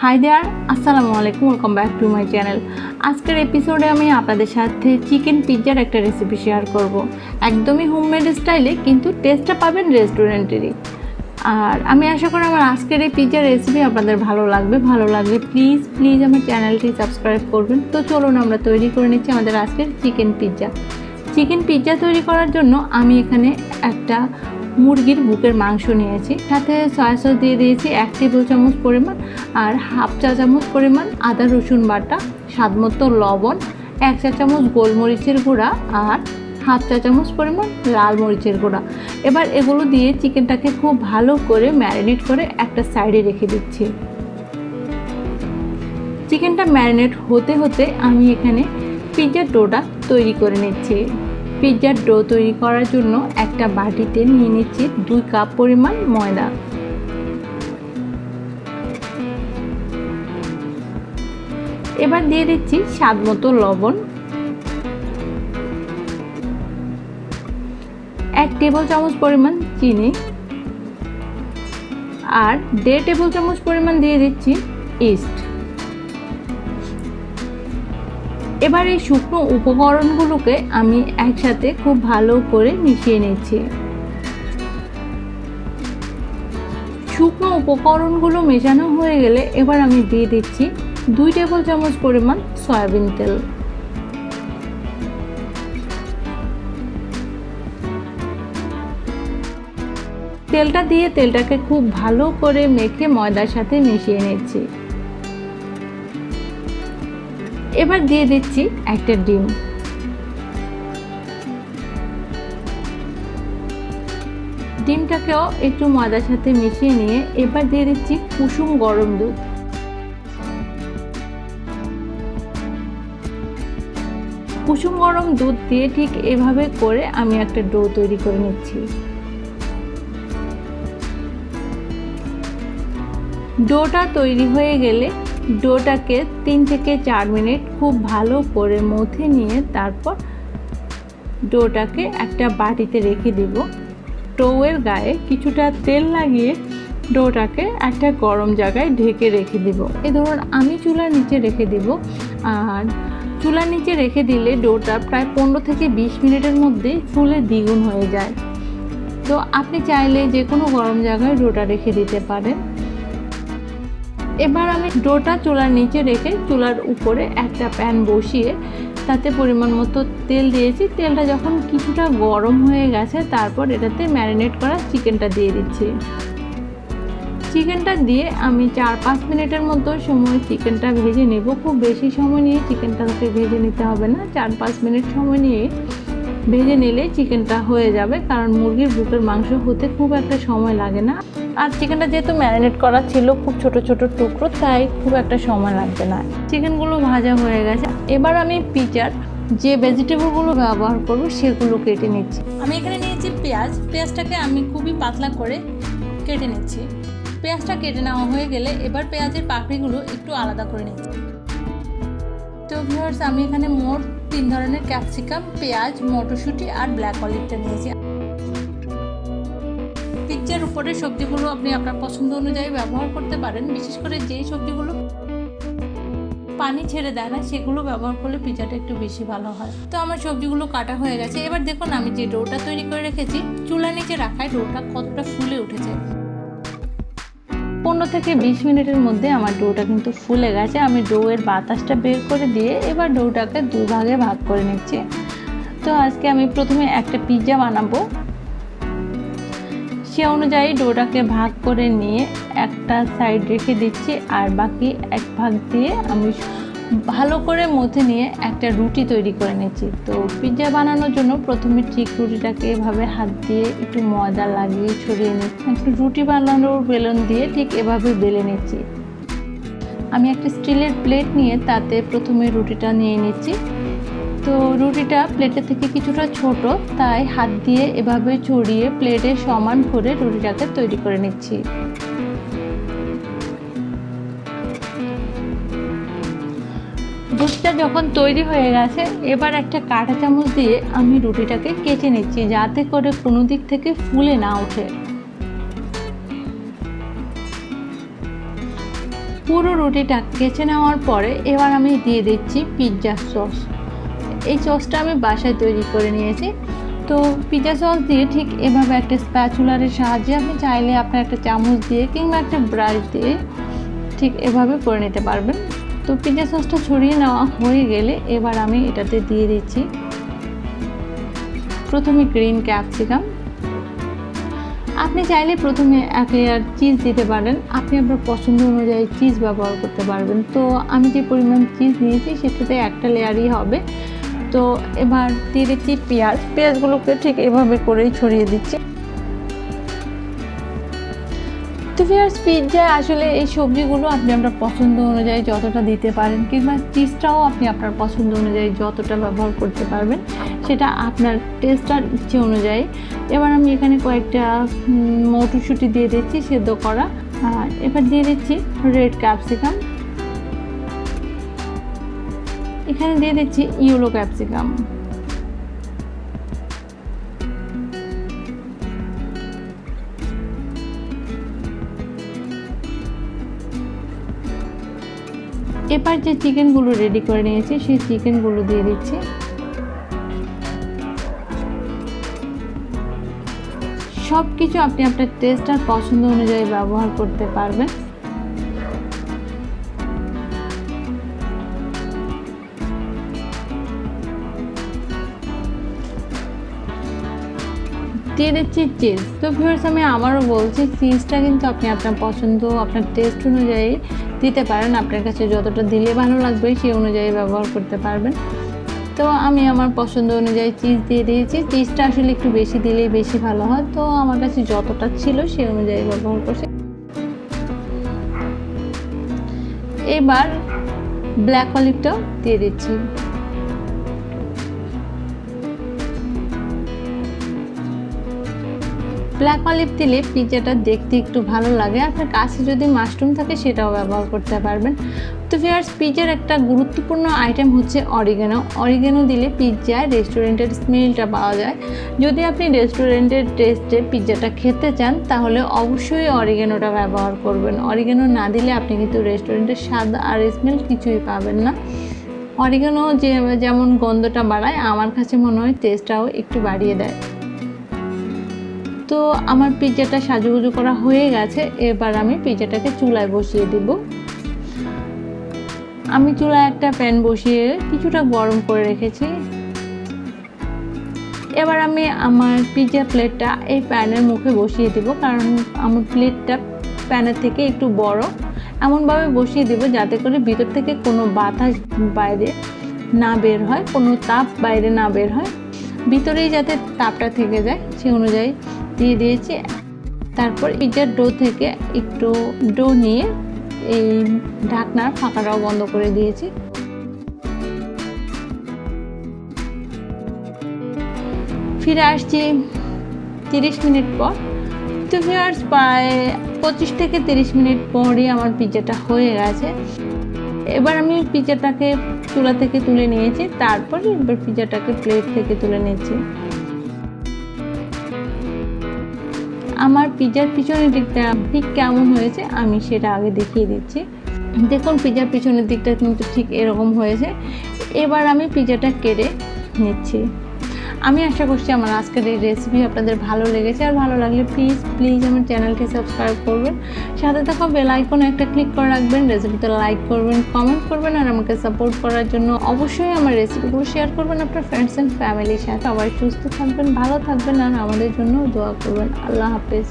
Hi there, আসসালামু আলাইকুম, welcome back to my channel. আজকের এপিসোডে আমি আপনাদের সাথে চিকেন পিৎজার একটা রেসিপি শেয়ার করব। একদমই হোমমেড স্টাইলে, কিন্তু টেস্টটা পাবেন রেস্টুরেন্টেরই। আর আমি আশা করি আমার আজকের এই পিৎজার রেসিপি আপনাদের ভালো লাগলে প্লিজ আমার চ্যানেলটি সাবস্ক্রাইব করবেন। তো চলুন আমরা তৈরি করে নিচ্ছি আমাদের আজকের চিকেন পিৎজা তৈরি করার জন্য আমি এখানে একটা মুরগির বুকের মাংস নিয়েছি, সাথে সয়া সস দিয়ে দিয়েছি 1 টেবিল চামচ পরিমাণ, আর হাফ চা চামচ পরিমাণ আদা রসুন বাটা, স্বাদমতো লবণ, 1 চা চামচ গোলমরিচের গুঁড়া আর হাফ চা চামচ পরিমাণ লাল মরিচের গুঁড়া। এবার এগুলো দিয়ে চিকেনটাকে খুব ভালো করে ম্যারিনেট করে একটা সাইডে রেখে দিচ্ছি। চিকেনটা ম্যারিনেট হতে হতে আমি এখানে পিৎজার ডোটা তৈরি করে নিচ্ছি। পিৎজার ডো তৈরি করার জন্য একটা বাটিতে নিয়ে নিচ্ছি 2 কাপ পরিমাণ ময়দা। এবার দিয়ে দিচ্ছি স্বাদমতো লবণ, 1 টেবিল চামচ পরিমাণ চিনি আর 1.5 টেবিল চামচ পরিমাণ দিয়ে দিচ্ছি ইস্ট। এবার এই শুকনো উপকরণগুলোকে আমি একসাথে খুব ভালো করে মিশিয়ে নিচ্ছি। শুকনো উপকরণগুলো মেশানো হয়ে গেলে এবার আমি দিয়ে দিচ্ছি 2 টেবিল চামচ পরিমাণ সয়াবিন তেল। তেলটা দিয়ে তেলটাকে খুব ভালো করে মেখে ময়দার সাথে মিশিয়ে নিচ্ছি। এবার দিয়ে দিচ্ছি একটা ডিম। ডিমটাকেও একটু ময়দার সাথে মিশিয়ে নিয়ে এবার দিয়ে দিচ্ছি কুসুম গরম দুধ। কুসুম গরম দুধ দিয়ে ঠিক এভাবে করে আমি একটা ডো তৈরি করে নিচ্ছি। ডোটা তৈরি হয়ে গেলে ডোটাকে 3 থেকে 4 মিনিট খুব ভালো করে মথে নিয়ে তারপর ডোটাকে একটা বাটিতে রেখে দিব। ডোয়ের গায়ে কিছুটা তেল লাগিয়ে ডোটাকে একটা গরম জায়গায় ঢেকে রেখে দিব। এই ধরুন আমি চুলার নিচে রেখে দিব, আর চুলার নিচে রেখে দিলে ডোটা প্রায় 15 থেকে 20 মিনিটের মধ্যেই ফুলে দ্বিগুণ হয়ে যায়। তো আপনি চাইলে যে কোনো গরম জায়গায় ডোটা রেখে দিতে পারেন। এবার আমি ডোটা চুলার নিচে রেখে চুলার উপরে একটা প্যান বসিয়ে তাতে পরিমাণ মতো তেল দিয়েছি। তেলটা যখন কিছুটা গরম হয়ে গেছে তারপর এটাতে ম্যারিনেট করা চিকেনটা দিয়ে দিচ্ছি। চিকেনটা দিয়ে আমি 4-5 মিনিটের মতো সময় চিকেনটা ভেজে নেব। খুব বেশি সময় নিয়ে চিকেনটাকে ভেজে নিতে হবে না, 4-5 মিনিট সময় নিয়ে ভেজে নিলে চিকেনটা হয়ে যাবে, কারণ মুরগির বুকের মাংস হতে খুব একটা সময় লাগে না। আর চিকেনটা যেহেতু ম্যারিনেট করা ছিল খুব ছোট ছোট টুকরো, তাই খুব একটা সময় লাগবে না। চিকেনগুলো ভাজা হয়ে গেছে। এবার আমি পিৎজার যে ভেজিটেবলগুলো ব্যবহার করব সেগুলো কেটে নিচ্ছি। আমি এখানে নিয়েছি পেঁয়াজটাকে আমি খুবই পাতলা করে কেটে নিচ্ছি। পেঁয়াজটা কেটে নেওয়া হয়ে গেলে এবার পেঁয়াজের পাপড়িগুলো একটু আলাদা করে নিচ্ছি। তো ভিউয়ার্স, আমি এখানে মোট 3 ধরনের ক্যাপসিকাম, পেঁয়াজ, মটরশুঁটি আর ব্ল্যাক অলিভটা নিয়েছি। পিৎজার উপরে সবজিগুলো আপনি আপনার পছন্দ অনুযায়ী ব্যবহার করতে পারেন। বিশেষ করে যেই সবজিগুলো পানি ছেড়ে দেয় না সেগুলো ব্যবহার করলে পিৎজাটা একটু বেশি ভালো হয়। তো আমার সবজিগুলো কাটা হয়ে গেছে। এবার দেখুন আমি যে ডোটা তৈরি করে রেখেছি চুলার নিচে রাখায় ডোটা কতটা ফুলে উঠেছে। 15 থেকে 20 মিনিটের মধ্যে আমার ডোটা কিন্তু ফুলে গেছে। আমি ডোয়ের বাতাসটা বের করে দিয়ে এবার ডোটাকে 2 ভাগে ভাগ করে নিচ্ছি। তো আজকে আমি প্রথমে একটা পিৎজা বানাবো, সে অনুযায়ী ডোটাকে ভাগ করে নিয়ে একটা সাইড রেখে দিচ্ছি, আর বাকি এক ভাগ দিয়ে আমি ভালো করে মথে নিয়ে একটা রুটি তৈরি করে নিচ্ছি। তো পিৎজা বানানোর জন্য প্রথমে ঠিক রুটিটাকে এভাবে হাত দিয়ে একটু ময়দা লাগিয়ে ছড়িয়ে নিচ্ছি। একটু রুটি বানানোর বেলন দিয়ে ঠিক এভাবে বেলে নিচ্ছি। আমি একটা স্টিলের প্লেট নিয়ে তাতে প্রথমে রুটিটা নিয়ে নিচ্ছি। তো রুটিটা প্লেটের থেকে কিছুটা ছোট, তাই হাত দিয়ে এভাবে ছড়িয়ে প্লেটে সমান করে রুটিটাকে তৈরি করে নিচ্ছি। রুটিটা যখন তৈরি হয়ে গেছে এবার একটা কাঁটা চামচ দিয়ে আমি রুটিটাকে কেটে নিচ্ছি, যাতে করে কোনো দিক থেকে ফুলে না ওঠে। পুরো রুটিটা কেচে নেওয়ার পরে এবার আমি দিয়ে দিচ্ছি পিৎজা সস। এই সসটা আমি বাসায় তৈরি করে নিয়েছি। তো পিৎজা সস দিয়ে ঠিক এভাবে একটা স্প্যাচুলারের সাহায্যে আপনি চাইলে আপনার একটা চামচ দিয়ে কিংবা একটা ব্রাশ দিয়ে ঠিক এভাবে করে নিতে পারবেন। তো পিৎজা সসটা ছড়িয়ে নেওয়া হয়ে গেলে এবার আমি এটাতে দিয়ে দিচ্ছি প্রথমে গ্রিন ক্যাপসিকাম। আপনি চাইলে প্রথমে এক লেয়ার চিজ দিতে পারেন, আপনি আপনার পছন্দ অনুযায়ী চিজ ব্যবহার করতে পারবেন। তো আমি যে পরিমাণ চিজ নিয়েছি সেটাতে একটা লেয়ারই হবে। তো এবার দিয়ে দিচ্ছি পেঁয়াজগুলোকে ঠিক এভাবে করেই ছড়িয়ে দিচ্ছি। তো ভিউয়ার্স, পিৎজায় আসলে এই সবজিগুলো আপনি আপনার পছন্দ অনুযায়ী যতটা দিতে পারেন কিংবা চিজটাও আপনি আপনার পছন্দ অনুযায়ী যতটা ব্যবহার করতে পারবেন, সেটা আপনার টেস্ট আর ইচ্ছে অনুযায়ী। এবার আমি এখানে কয়েকটা মটরশুঁটি দিয়ে দিচ্ছি সেদ্ধ করা। এবার দিয়ে দিচ্ছি রেড ক্যাপসিকাম, এখানে দিয়ে দিচ্ছি ইয়েলো ক্যাপসিকাম। এবার যে চিকেনগুলো রেডি করে নিয়েছি সেই চিকেনগুলো দিয়ে দিচ্ছি। সব কিছু আপনি আপনার টেস্ট আর পছন্দ অনুযায়ী ব্যবহার করতে পারবেন। দিয়ে দিচ্ছি চিজ। তো ভিউয়ার্স, আমি আবারও বলছি, চিজটা কিন্তু আপনি আপনার পছন্দ আপনার টেস্ট অনুযায়ী দিতে পারেন। আপনার কাছে যতটা দিলে ভালো লাগবে সেই অনুযায়ী ব্যবহার করতে পারবেন। তো আমি আমার পছন্দ অনুযায়ী চিজ দিয়ে দিয়েছি। চিজটা আসলে একটু বেশি দিলেই বেশি ভালো হয়, তো আমার কাছে যতটা ছিল সেই অনুযায়ী ব্যবহার করছি। এবার ব্ল্যাক অলিভটাও দিয়ে দিচ্ছি। ব্ল্যাক অলিভ দিলে পিৎজাটা দেখতে একটু ভালো লাগে। আপনার কাছে যদি মাশরুম থাকে সেটাও ব্যবহার করতে পারবেন। তো ভিউয়ার্স, পিৎজার একটা গুরুত্বপূর্ণ আইটেম হচ্ছে অরিগানো। অরিগানো দিলে পিৎজায় রেস্টুরেন্টের স্মেলটা পাওয়া যায়। যদি আপনি রেস্টুরেন্টের টেস্টে পিৎজাটা খেতে চান তাহলে অবশ্যই অরিগানোটা ব্যবহার করবেন। অরিগানো না দিলে আপনি কিন্তু রেস্টুরেন্টের স্বাদ আর স্মেল কিছুই পাবেন না। অরিগানো যেমন গন্ধটা বাড়ায়, আমার কাছে মনে হয় টেস্টটাও একটু বাড়িয়ে দেয়। তো আমার পিৎজাটা সাজুগুজু করা হয়ে গেছে। এবার আমি পিৎজাটাকে চুলায় বসিয়ে দেব। আমি চুলায় একটা প্যান বসিয়ে কিছুটা গরম করে রেখেছি। এবার আমি আমার পিৎজা প্লেটটা এই প্যানের মুখে বসিয়ে দেব, কারণ আমার প্লেটটা প্যানের থেকে একটু বড়। এমনভাবে বসিয়ে দেব যাতে করে ভিতর থেকে কোনো বাতাস বাইরে না বের হয়, কোনো তাপ বাইরে না বের হয়, ভিতরেই যাতে তাপটা থেকে যায় সেই অনুযায়ী দিয়ে দিয়েছি। তারপর পিৎজার ডো থেকে একটু ডো নিয়ে এই ঢাকনার ফাঁকাটাও বন্ধ করে দিয়েছি। ফিরে আসছি 30 মিনিট পর। তো ভিউয়ার্স, প্রায় 25 থেকে 30 মিনিট পরই আমার পিৎজাটা হয়ে গেছে। এবার আমি পিৎজাটাকে চুলা থেকে তুলে নিয়েছি, তারপর এবার পিৎজাটাকে প্লেট থেকে তুলে নিয়েছি। আমার পিৎজার পিছনের দিকটা ঠিক কেমন হয়েছে আমি সেটা আগে দেখিয়ে দিচ্ছি। দেখুন, পিৎজার পিছনের দিকটা কিন্তু ঠিক এরকম হয়েছে। এবার আমি পিৎজাটা কেটে নিচ্ছি। আমি আশা করছি আমার আজকের এই রেসিপি আপনাদের ভালো লেগেছে। আর ভালো লাগলে প্লিজ আমার চ্যানেলটি সাবস্ক্রাইব করবেন, সাথে থাকা বেল আইকনে একটা ক্লিক করে রাখবেন, রেসিপিতে লাইক করবেন, কমেন্ট করবেন, আর আমাকে সাপোর্ট করার জন্য অবশ্যই আমার রেসিপিগুলো শেয়ার করবেন আপনার ফ্রেন্ডস অ্যান্ড ফ্যামিলির সাথে। সবাই সুস্থ থাকবেন, ভালো থাকবেন, আর আমাদের জন্য দোয়া করবেন। আল্লাহ হাফেজ।